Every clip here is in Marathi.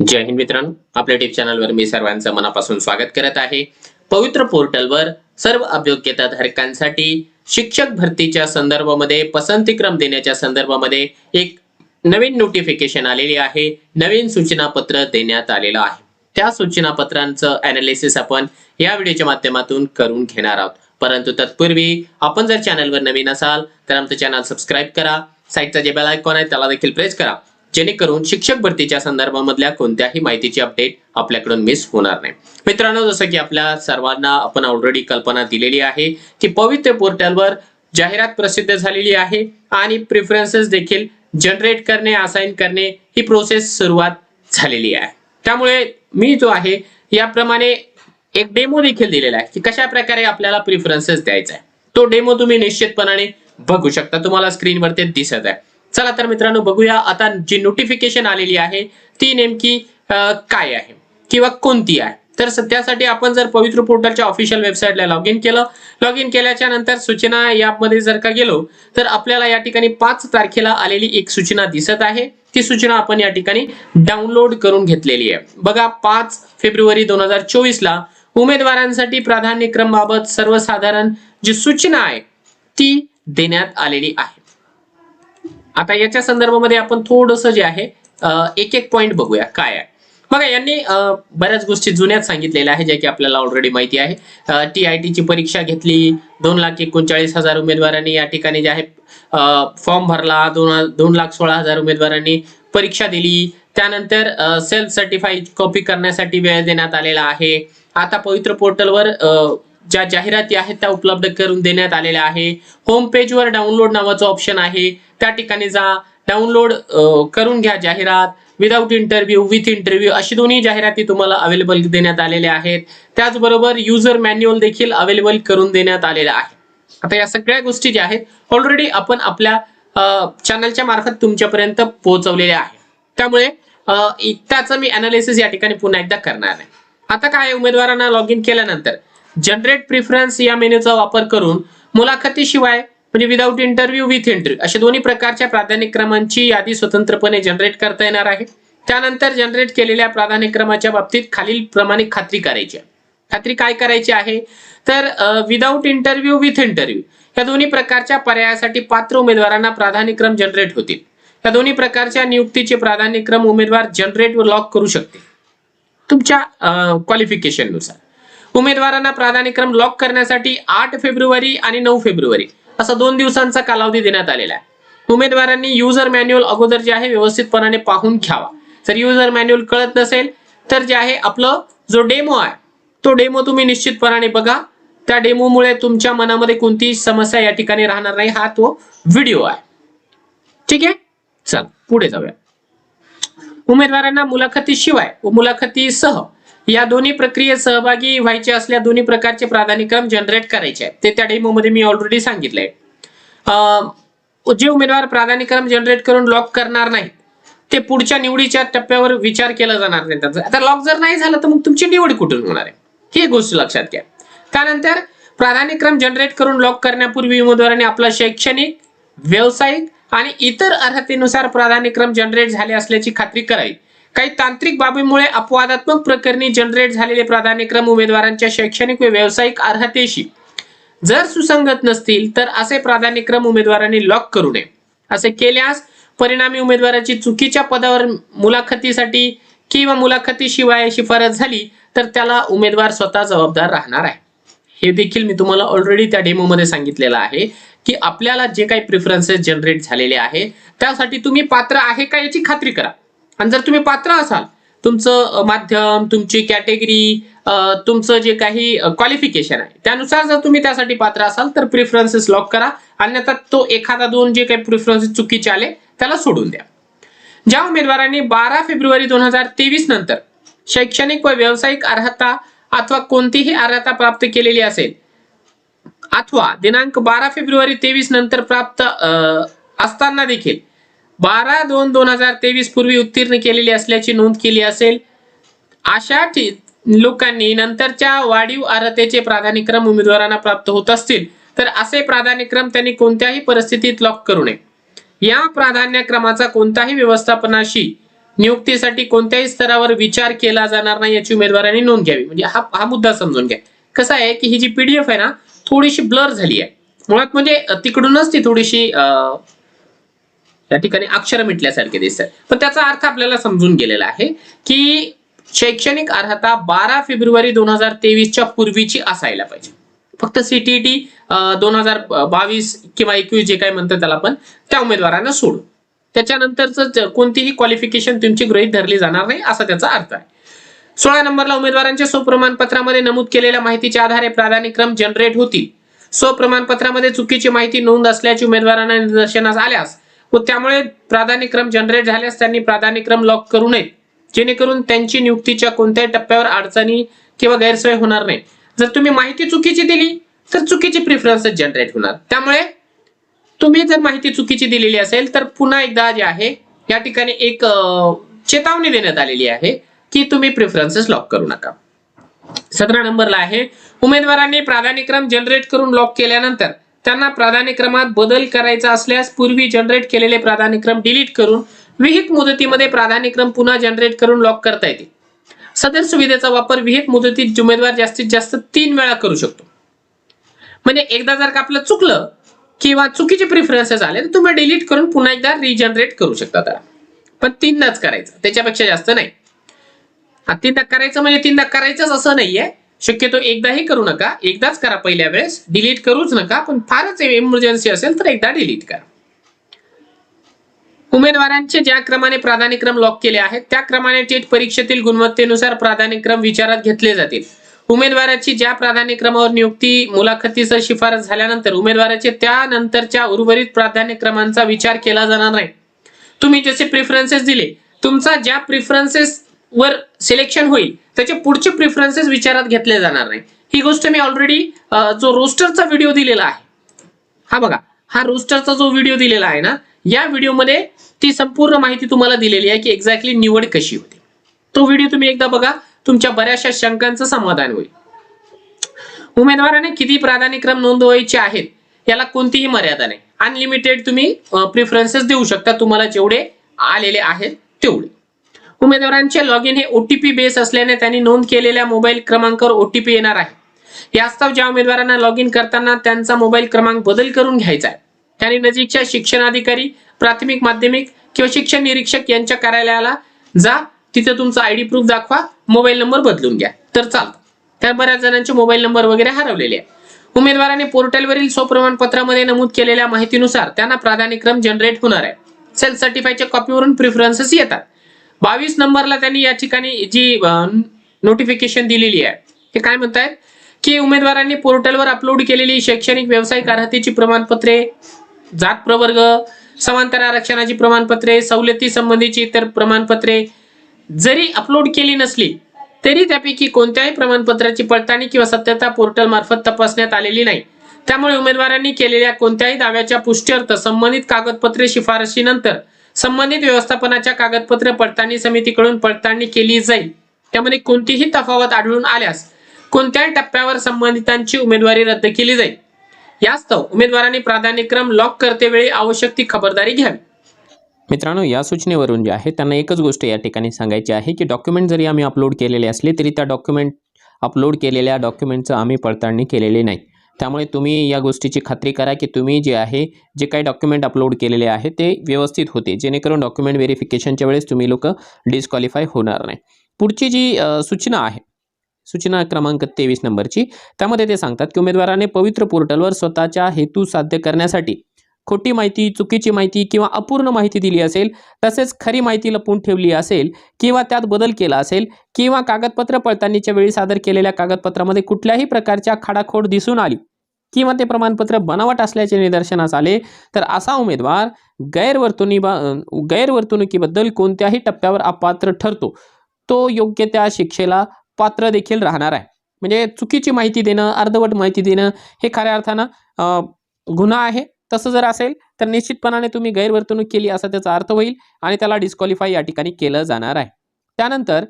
जय हिंद मित्रांनो, आपल्या टिप चॅनलवर मी सर्वांचं मनापासून स्वागत करत आहे। पवित्र पोर्टलवर सर्व अभ्योग्यताधारकांसाठी शिक्षक भरतीच्या संदर्भामध्ये पसंतीक्रम देण्याच्या संदर्भामध्ये एक नवीन नोटिफिकेशन आलेली आहे। नवीन सूचना पत्र देण्यात आलेलं आहे। त्या सूचना पत्रांचं अनालिसिस आपण या व्हिडिओच्या माध्यमातून करून घेणार आहोत। परंतु तत्पूर्वी आपण जर चॅनलवर नवीन असाल तर आमचं चॅनल सबस्क्राइब करा, साइडचा जे बेल आयकॉन आहे त्याला देखील प्रेस करा, जेणेकरून शिक्षक भरतीच्या संदर्भामधल्या कोणत्याही माहितीची अपडेट आपल्याकडून मिस होणार नाही। मित्रांनो, जसं की आपल्या सर्वांना आपण ऑलरेडी कल्पना दिलेली आहे की पवित्र पोर्टलवर जाहिरात प्रसिद्ध झालेली आहे आणि प्रेफरन्सेस देखील जनरेट करणे, असाइन करणे ही प्रोसेस सुरुवात झालेली आहे। त्यामुळे मी जो आहे याप्रमाणे एक डेमो देखील दिलेला आहे की कशा प्रकारे आपल्याला प्रेफरन्सेस द्यायचा आहे। तो डेमो तुम्ही निश्चितपणाने बघू शकता, तुम्हाला स्क्रीनवरती दिसत आहे। चला तर मित्रांनो, बघूया आता जी नोटिफिकेशन आलेली आहे ती नेमकी काय आहे किंवा कोणती आहे। तर त्यासाठी आपण जर पवित्र पोर्टलच्या ऑफिशियल वेबसाईटला लॉग इन केलं, लॉग इन केल्याच्या नंतर सूचना यामध्ये जर का गेलो तर आपल्याला या ठिकाणी 5 तारखेला आलेली एक सूचना दिसत आहे। ती सूचना आपण या ठिकाणी डाउनलोड करून घेतलेली आहे। बघा, 5 फेब्रुवारी 2024 ला उमेदवारांसाठी प्राधान्यक्रम बाबत सर्वसाधारण जी सूचना आहे ती देण्यात आलेली आहे। आता याच्या संदर्भामध्ये आपण थोडंसं जे आहे एक एक पॉइंट बघूया काय आहे। बघा, यांनी बऱ्याच गोष्टी जुन्याच सांगितलेल्या आहे ज्या की आपल्याला ऑलरेडी माहिती आहे। TIT ची परीक्षा घेतली, 2,39,000 उमेदवारांनी या ठिकाणी जे आहे फॉर्म भरला, 2,16,000 उमेदवारांनी परीक्षा दिली। त्यानंतर सेल्फ सर्टिफाईड कॉपी करण्यासाठी वेळ देण्यात आलेला आहे। आता पवित्र पोर्टलवर ज्या जाहिराती आहेत त्या उपलब्ध करून देण्यात आलेल्या आहे। होम पेजवर डाउनलोड नावाचं ऑप्शन आहे, त्या ठिकाणी जा, डाउनलोड करून घ्या जाहिरात, विदाउट इंटरव्ह्यू, विथ इंटरव्ह्यू अशी दोन्ही जाहिराती तुम्हाला अवेलेबल देण्यात आलेल्या आहेत। त्याचबरोबर युजर मॅन्युअल देखील अवेलेबल करून देण्यात आलेला आहे। आता या सगळ्या गोष्टी ज्या आहेत ऑलरेडी आपण आपल्या चॅनलच्या मार्फत तुमच्यापर्यंत पोहोचवलेल्या आहे। त्यामुळे त्याचं मी अनालिसिस या ठिकाणी पुन्हा एकदा करणार आहे। आता काय, उमेदवारांना लॉग इन केल्यानंतर जनरेट प्रेफरन्स या मेनूचा वापर करून मुलाखतीशिवाय म्हणजे विदाउट इंटरव्ह्यू, विथ इंटरव्ह्यू अशा दोन्ही प्रकारच्या प्राधान्यक्रमांची यादी स्वतंत्रपणे जनरेट करता येणार आहे। त्यानंतर जनरेट केलेल्या प्राधान्यक्रमाच्या बाबतीत खालील प्रमाणे खात्री करायची आहे। खात्री काय करायची आहे तर विदाउट इंटरव्ह्यू, विथ इंटरव्ह्यू या दोन्ही प्रकारच्या पर्यायासाठी पात्र उमेदवारांना प्राधान्यक्रम जनरेट होतील। या दोन्ही प्रकारच्या नियुक्तीचे प्राधान्यक्रम उमेदवार जनरेट व लॉक करू शकते तुमच्या क्वालिफिकेशन नुसार। उमेदवारांना प्राधान्यक्रम लॉक करण्यासाठी 8 फेब्रुवारी आणि 9 फेब्रुवारी असा 2 दिवसांचा कालावधी देण्यात आलेला आहे। उमेदवारांनी युजर मॅन्युअल अगोदर जे आहे व्यवस्थितपणे पाहून घ्यावा। जर युजर मॅन्युअल कळत नसेल तर जे आहे आपलं जो डेमो आहे तो डेमो तुम्ही निश्चितपणे बघा। त्या डेमोमुळे तुमच्या मनामध्ये कोणतीही समस्या या ठिकाणी राहणार नाही। हा तो व्हिडिओ आहे, ठीक आहे। चल पुढे जाऊया। उमेदवारांना मुलाखतीशिवाय व मुलाखतीसह या दोन्ही प्रक्रियेत सहभागी व्हायचे असल्या दोन्ही प्रकारचे प्राधान्यक्रम जनरेट करायचे आहेत। ते त्या डेमो मध्ये मी ऑलरेडी सांगितलंय। जे उमेदवार प्राधान्यक्रम जनरेट करून लॉक करणार नाही ते पुढच्या निवडीच्या टप्प्यावर विचार केला जाणार नाही त्यांचा। आता लॉक जर नाही झालं तर मग तुमची निवड कुठून होणार आहे ही गोष्ट लक्षात घ्या। त्यानंतर प्राधान्यक्रम जनरेट करून लॉक करण्यापूर्वी उमेदवारांनी आपला शैक्षणिक, व्यावसायिक आणि इतर अर्हतेनुसार प्राधान्यक्रम जनरेट झाले असल्याची खात्री करावी। काही तांत्रिक बाबीमुळे अपवादात्मक प्रकरणी जनरेट झालेले प्राधान्यक्रम उमेदवारांच्या शैक्षणिक व व्यावसायिक अर्हतेशी जर सुसंगत नसतील तर असे प्राधान्यक्रम उमेदवारांनी लॉक करू नये। असे केल्यास परिणामी उमेदवाराची चुकीच्या पदावर मुलाखतीसाठी किंवा मुलाखतीशिवाय शिफारस झाली तर त्याला उमेदवार स्वतः जबाबदार राहणार आहे। हे देखील मी तुम्हाला ऑलरेडी त्या डेमो मध्ये सांगितलेलं आहे की आपल्याला जे काही प्रेफरन्सेस जनरेट झालेले आहे त्यासाठी तुम्ही पात्र आहे का याची खात्री करा। आणि जर तुम्ही पात्र असाल, तुमचं माध्यम, तुमची कॅटेगरी, तुमचं जे काही क्वालिफिकेशन आहे त्यानुसार जर तुम्ही त्यासाठी पात्र असाल तर प्रेफरन्सेस लॉक करा। अन्यथा तो एखादा 2 जे काही प्रेफरन्सेस चुकीचे आले त्याला सोडून द्या। ज्या उमेदवारांनी 12 फेब्रुवारी 2023 नंतर शैक्षणिक व व्यावसायिक अर्हता अथवा कोणतीही अर्हता प्राप्त केलेली असेल अथवा दिनांक 12 फेब्रुवारी 23 नंतर प्राप्त असताना देखील 12/2/2023 पूर्वी उत्तीर्ण केलेली असल्याची नोंद केली असेल, अशा लोकांनी नंतरच्या वाढीव अर्हतेचे प्राधान्यक्रम उमेदवारांना प्राप्त होत असतील तर असे प्राधान्यक्रम त्यांनी कोणत्याही परिस्थितीत लॉक करू नये। या प्राधान्यक्रमाचा कोणताही व्यवस्थापनाशी नियुक्तीसाठी कोणत्याही स्तरावर विचार केला जाणार नाही याची उमेदवारांनी नोंद घ्यावी. म्हणजे हा मुद्दा समजून घ्या. कसं आहे की ही जी पीडीएफ आहे ना थोडीशी ब्लर झाली आहे. मुळात म्हणजे तिकडूनच ती थोडीशी या ठिकाणी अक्षर मिटल्यासारखे दिसतात. पण त्याचा अर्थ आपल्याला समजून गेलेला आहे की शैक्षणिक अर्हता 12 फेब्रुवारी 2023च्या पूर्वीची असायला पाहिजे. फक्त सीटीईटी 2022 किंवा 21 जे काय म्हणतात त्याला आपण त्या उमेदवारांना सोडून त्याच्यानंतरच कोणतीही क्वालिफिकेशन तुमची गृहीत धरली जाणार नाही असा त्याचा अर्थ आहे. 16 नंबरला उमेदवारांच्या स्वप्रमाणपत्रामध्ये नमूद केलेल्या माहितीच्या आधारे प्राधान्यक्रम जनरेट होतील. स्वप्रमाणपत्रामध्ये चुकीची माहिती नोंद असल्याची उमेदवारांना निदर्शनास आल्यास व त्यामुळे प्राधान्यक्रम जनरेट झाल्यास त्यांनी प्राधान्यक्रम लॉक करू नयेत, जेणेकरून त्यांची नियुक्तीच्या कोणत्याही टप्प्यावर अडचणी किंवा गैरसोय होणार नाही. जर तुम्ही माहिती चुकीची दिली तर चुकीचे प्रिफरन्सेस जनरेट होणार. त्यामुळे तुम्ही जर माहिती चुकीची दिलेली असेल तर पुन्हा एकदा जे आहे या ठिकाणी एक चेतावणी देण्यात आलेली आहे की तुम्ही प्रिफरन्सेस लॉक करू नका. 17 नंबरला आहे उमेदवारांनी प्राधान्यक्रम जनरेट करून लॉक केल्यानंतर त्यांना प्राधान्यक्रमात बदल करायचा असल्यास पूर्वी जनरेट केलेले प्राधान्यक्रम डिलीट करून विहित मुदतीमध्ये प्राधान्यक्रम पुन्हा जनरेट करून लॉक करता येते. सदर सुविधेचा वापर विहित मुदतीत उमेदवार जास्तीत जास्त 3 वेळा करू शकतो. म्हणजे एकदा जर का आपलं चुकलं किंवा चुकीचे प्रिफरन्सेस आले तर तुम्ही डिलीट करून पुन्हा एकदा रिजनरेट करू शकता त्याला. पण 3दाच करायचं, त्याच्यापेक्षा जास्त नाही. 3दा करायचं म्हणजे 3दा करायचंच असं नाहीये. शक्यतो एकदाही करू नका, एकदाच करा पहिल्या वेळेस, डिलीट करूच नका. पण फारच इमर्जन्सी असेल तर एकदा डिलीट करा. उमेदवारांचे ज्या क्रमाने प्राधान्यक्रम लॉक केले आहेत त्या क्रमाने टेट परीक्षेतील गुणवत्तेनुसार प्राधान्यक्रम विचारात घेतले जातील. उमेदवाराची ज्या प्राधान्यक्रमावर नियुक्ती मुलाखतीसह शिफारस झाल्यानंतर उमेदवाराचे त्यानंतरच्या उर्वरित प्राधान्यक्रमांचा विचार केला जाणार नाही. तुम्ही जसे प्रिफरन्सेस दिले, तुमचा ज्या प्रिफरन्सेस वर सिलेक्शन होईल त्याचे पुढचे प्रिफरन्सेस विचारात घेतले जाणार नाही. ही गोष्ट मी ऑलरेडी जो रोस्टरचा व्हिडिओ दिलेला आहे, हा बघा, हा रोस्टरचा जो व्हिडिओ दिलेला आहे ना, या व्हिडिओमध्ये ती संपूर्ण माहिती तुम्हाला दिलेली आहे की एक्झॅक्टली निवड कशी होती. तो व्हिडिओ तुम्ही एकदा बघा, तुमच्या बऱ्याचशा शंकांचं समाधान होईल. उमेदवाराने किती प्राधान्यक्रम नोंदवायचे आहेत याला कोणतीही मर्यादा नाही. अनलिमिटेड तुम्ही प्रिफरन्सेस देऊ शकता, तुम्हाला जेवढे आलेले आहेत तेवढे. उमेदवारांचे लॉग इन हे ओटीपी बेस असल्याने त्यांनी नोंद केलेल्या मोबाईल क्रमांकावर ओटीपी येणार आहे. यास्तव ज्या उमेदवारांना लॉग इन करताना त्यांचा मोबाईल क्रमांक बदल करून घ्यायचा आहे त्यांनी नजीकच्या शिक्षणाधिकारी, प्राथमिक, माध्यमिक किंवा शिक्षण निरीक्षक यांच्या कार्यालयाला जा. तिथे तुमचा आयडी प्रूफ दाखवा, मोबाईल नंबर बदलून घ्या तर चालतं. त्या बऱ्याच जणांचे मोबाईल नंबर वगैरे हरवलेले आहे. उमेदवाराने पोर्टलवरील स्वप्रमाणपत्रामध्ये नमूद केलेल्या माहितीनुसार त्यांना प्राधान्यक्रम जनरेट होणार आहे. सेल्फ सर्टिफाईडच्या कॉपीवरून प्रिफरन्सेस येतात. 22 नंबरला त्यांनी या ठिकाणी जी नोटिफिकेशन दिलेली आहे ते काय म्हणतायत की उमेदवारांनी पोर्टलवर अपलोड केलेली शैक्षणिक व्यावसायिक अर्हतेची प्रमाणपत्रे, जात प्रवर्ग, समांतर आरक्षणाची प्रमाणपत्रे, सवलती संबंधीची इतर प्रमाणपत्रे जरी अपलोड केली नसली तरी त्यापैकी कोणत्याही प्रमाणपत्राची पडताळणी किंवा सत्यता पोर्टल मार्फत तपासण्यात आलेली नाही. त्यामुळे उमेदवारांनी केलेल्या कोणत्याही दाव्याच्या पुष्त्यर्थ संबंधित कागदपत्रे शिफारशीनंतर संबंधित व्यवस्थापनाच्या कागदपत्र पडताळणी समितीकडून पडताळणी केली जाईल. त्यामध्ये कोणतीही तफावत आढळून आल्यास कोणत्याही टप्प्यावर संबंधितांची उमेदवारी रद्द केली जाईल. यास्तव उमेदवारांनी प्राधान्यक्रम लॉक करतेवेळी आवश्यक ती खबरदारी घ्यावी. मित्रांनो, या सूचनेवरून जे आहे त्यांना एकच गोष्ट या ठिकाणी सांगायची आहे की डॉक्युमेंट जरी आम्ही अपलोड केलेले असले तरी त्या अपलोड केलेल्या डॉक्युमेंटचं आम्ही पडताळणी केलेली नाही. त्यामुळे तुम्ही या गोष्टीची खात्री करा की तुम्ही जे आहे जे काही डॉक्युमेंट अपलोड केलेले आहे ते व्यवस्थित होते, जेणेकरून डॉक्युमेंट व्हेरिफिकेशनच्या वेळेस तुम्ही लोक डिस्क्वालिफाय होणार नाही. पुढची जी सूचना आहे, सूचना क्रमांक 23 नंबरची, त्यामध्ये ते सांगतात की उमेदवाराने पवित्र पोर्टलवर स्वतःच्या हेतू साध्य करण्यासाठी खोटी माहिती, चुकीची माहिती किंवा अपूर्ण माहिती दिली असेल, तसेच खरी माहिती लपवून ठेवली असेल किंवा त्यात बदल केला असेल किंवा कागदपत्र पडताळणीच्या वेळी सादर केलेल्या कागदपत्रामध्ये कुठल्याही प्रकारच्या खाडाखोड दिसून आली किंवा ते प्रमाणपत्र बनावट असल्याचे निदर्शनास आले तर असा उमेदवार गैरवर्तणुकीबद्दल कोणत्याही टप्प्यावर अपात्र ठरतो. तो योग्य त्या शिक्षेला पात्र देखील राहणार आहे. म्हणजे चुकीची माहिती देणं, अर्धवट माहिती देणं हे खऱ्या अर्थानं गुन्हा आहे. तसं जर असेल तर निश्चितपणाने तुम्ही गैरवर्तणूक केली असा त्याचा अर्थ होईल आणि त्याला डिस्क्वालिफाय या ठिकाणी केलं जाणार आहे. त्यानंतर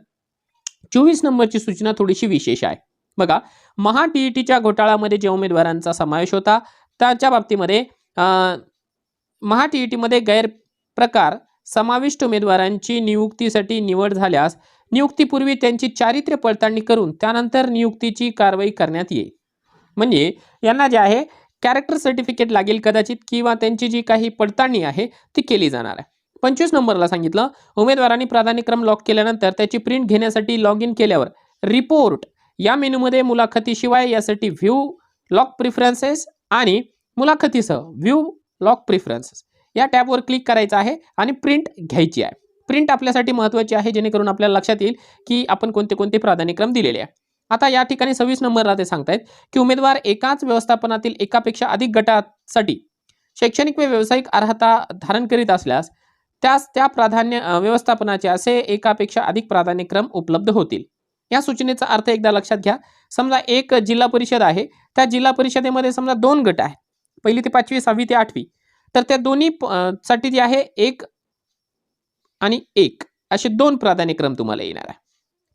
24 नंबरची सूचना थोडीशी विशेष आहे. बघा, महा-टीईटीच्या घोटाळ्यामध्ये जे उमेदवारांचा समावेश होता त्याच्या बाबतीमध्ये महा-टीईटीमध्ये गैरप्रकार समाविष्ट उमेदवारांची नियुक्तीसाठी निवड झाल्यास नियुक्तीपूर्वी त्यांची चारित्र्य पडताळणी करून त्यानंतर नियुक्तीची कारवाई करण्यात येईल. म्हणजे यांना जे आहे कॅरेक्टर सर्टिफिकेट लागेल कदाचित, किंवा त्यांची जी काही पडताळणी आहे ती केली जाणार आहे. 25 नंबरला सांगितलं, उमेदवारांनी प्राधान्यक्रम लॉक केल्यानंतर त्याची प्रिंट घेण्यासाठी लॉग इन केल्यावर रिपोर्ट या मेनूमध्ये मुलाखतीशिवाय यासाठी व्ह्यू लॉक प्रिफरन्सेस आणि मुलाखतीसह व्ह्यू लॉक प्रिफरन्सेस या टॅबवर क्लिक करायचं आहे आणि प्रिंट घ्यायची आहे. प्रिंट आपल्यासाठी महत्त्वाची आहे, जेणेकरून आपल्याला लक्षात येईल की आपण कोणते कोणते प्राधान्यक्रम दिलेले आहे. आता या ठिकाणी 26 नंबरला ते सांगतायत की उमेदवार एकाच व्यवस्थापनातील एकापेक्षा अधिक गटासाठी शैक्षणिक व व्यावसायिक अर्हता धारण करीत असल्यास त्यास त्या प्राधान्य व्यवस्थापनाचे असे एकापेक्षा अधिक प्राधान्यक्रम उपलब्ध होतील. या सूचनेचा अर्थ एकदा लक्षात घ्या. समजा एक जिल्हा परिषद आहे, त्या जिल्हा परिषदेमध्ये समजा 2 गट आहेत, 1ली ते 5वी, 6वी ते 8वी. तर त्या दोन्ही साठी जे आहे 1 आणि 1 असे 2 प्राधान्यक्रम तुम्हाला येणार आहे.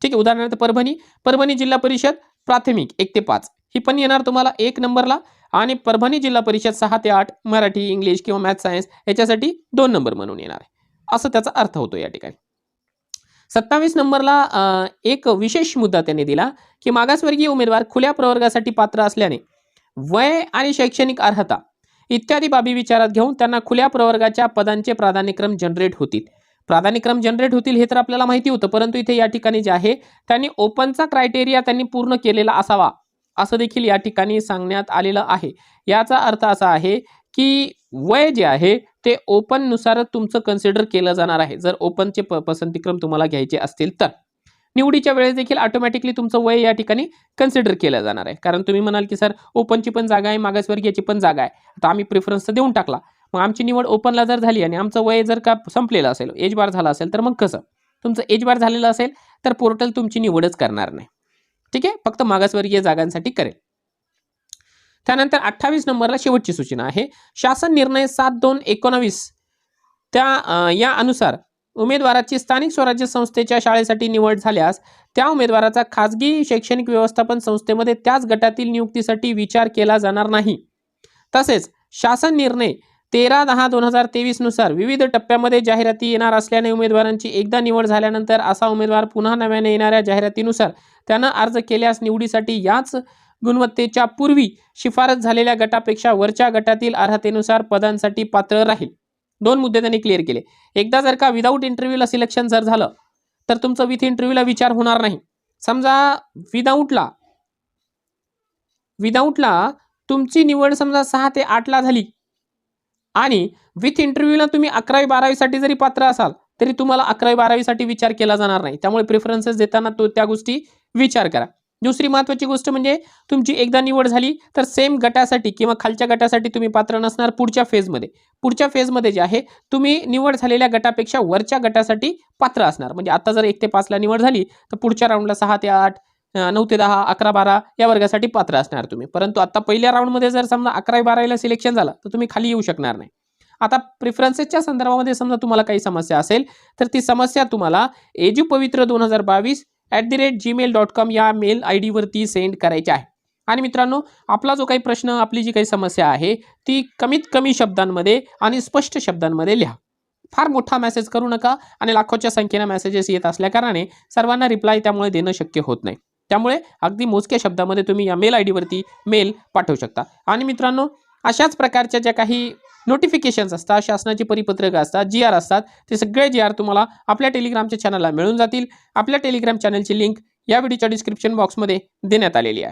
ठीक आहे. उदाहरणार्थ परभणी जिल्हा परिषद प्राथमिक 1 ते 5 ही पण येणार तुम्हाला 1 नंबरला, आणि परभणी जिल्हा परिषद 6 ते 8 मराठी, इंग्लिश किंवा मॅथ सायन्स याच्यासाठी 2 नंबर म्हणून येणार आहे, असं त्याचा अर्थ होतो या ठिकाणी. 27 नंबरला एक विशेष मुद्दा त्यांनी दिला की मागासवर्गीय उमेदवार खुल्या प्रवर्गासाठी पात्र असल्याने वय आणि शैक्षणिक अर्हता इत्यादी बाबी विचारात घेऊन त्यांना खुल्या प्रवर्गाच्या पदांचे प्राधान्यक्रम जनरेट होतील. प्राधान्यक्रम जनरेट होतील हे तर आपल्याला माहिती होतं, परंतु इथे या ठिकाणी जे आहे त्यांनी ओपनचा क्रायटेरिया त्यांनी पूर्ण केलेला असावा असं देखील या ठिकाणी सांगण्यात आलेलं आहे. याचा अर्थ असा आहे की वय जे आहे ते ओपन नुसार तुमचं कन्सिडर केलं जाणार आहे. जर ओपनचे पसंतीक्रम तुम्हाला घ्यायचे असतील तर निवडीच्या वेळेस देखील ऑटोमॅटिकली तुमचं वय या ठिकाणी कन्सिडर केलं जाणार आहे. कारण तुम्ही म्हणाल की सर ओपनची पण जागा आहे, मागासवर्गीयाची पण जागा आहे, आता आम्ही प्रिफरन्स तर देऊन टाकला, मग आमची निवड ओपनला जर झाली आणि आमचं वय जर का संपलेलं असेल, एज बार झाला असेल, तर मग कसं? तुमचं एज बार झालेलं असेल तर पोर्टल तुमची निवडच करणार नाही. ठीक आहे, फक्त मागासवर्गीय जागांसाठी करेल. त्यानंतर 28 नंबरला शेवटची सूचना आहे. शासन निर्णय 7/2/19 या अनुसार उमेदवाराची स्थानिक स्वराज्य संस्थेच्या शाळेसाठी निवड झाल्यास त्या उमेदवाराचा खाजगी शैक्षणिक व्यवस्थापन संस्थेमध्ये त्याच गटातील नियुक्तीसाठी विचार केला जाणार नाही. तसेच शासन निर्णय 13/10/2023 नुसार विविध टप्प्यामध्ये जाहिराती येणार असल्याने उमेदवारांची एकदा निवड झाल्यानंतर असा उमेदवार पुन्हा नव्याने येणाऱ्या जाहिरातीनुसार त्यानं अर्ज केल्यास निवडीसाठी याच गुणवत्तेच्या पूर्वी शिफारस झालेल्या गटापेक्षा वरच्या गटातील अर्हतेनुसार पदांसाठी पात्र राहील. 2 मुद्दे त्यांनी क्लिअर केले. एकदा जर का विदाऊट इंटरव्ह्यूला सिलेक्शन जर झालं तर तुमचं विथ इंटरव्ह्यूला विचार होणार नाही. समजा विदाऊटला तुमची निवड समजा 6 ते 8 ला झाली आणि विथ इंटरव्ह्यूला तुम्ही 11वी 12वी साठी जरी पात्र असाल तरी तुम्हाला 11वी 12वी साठी विचार केला जाणार नाही. त्यामुळे प्रेफरन्सेस देताना त्या गोष्टी विचार करा. दुसरी महत्त्वाची गोष्ट म्हणजे तुमची एकदा निवड झाली तर सेम गटासाठी किंवा खालच्या गटासाठी तुम्ही पात्र नसणार पुढच्या फेजमध्ये जे आहे तुम्ही निवड झालेल्या गटापेक्षा वरच्या गटासाठी पात्र असणार. म्हणजे आता जर 1 ते 5 ला निवड झाली तर पुढच्या राऊंडला 6 ते 8, 9 ते 10, 11, 12 या वर्गासाठी पात्र असणार तुम्ही. परंतु आता पहिल्या राऊंडमध्ये जर समजा 11वी 12वीला सिलेक्शन झालं तर तुम्ही खाली येऊ शकणार नाही. आता प्रिफरन्सेसच्या संदर्भामध्ये समजा तुम्हाला काही समस्या असेल तर ती समस्या तुम्हाला edupavitra2022@gmail.com या मेल ID वरती सेंड करायची आहे. आणि मित्रांनो, आपला जो काही प्रश्न, आपली जी काही समस्या आहे ती कमीत कमी शब्दांमध्ये आणि स्पष्ट शब्दांमध्ये लिहा. फार मोठा मेसेज करू नका आणि लाखोच्या संख्येने मेसेजेस येत असल्या कारणाने सर्वांना रिप्लाय त्यामुळे देणं शक्य होत नाही. त्यामुळे अगदी मोजक्या शब्दामध्ये तुम्ही या मेल ID वरती मेल पाठवू शकता. आणि मित्रांनो, अशाच प्रकारच्या ज्या काही नोटिफिकेशन्स असतात, शासनाची परिपत्रक असतात, GR असतात, ते सगळे GR तुम्हाला आपल्या टेलिग्रामच्या चॅनलला मिळून जातील. आपल्या टेलिग्राम चॅनलची लिंक या व्हिडिओच्या डिस्क्रिप्शन बॉक्समध्ये देण्यात आलेली आहे.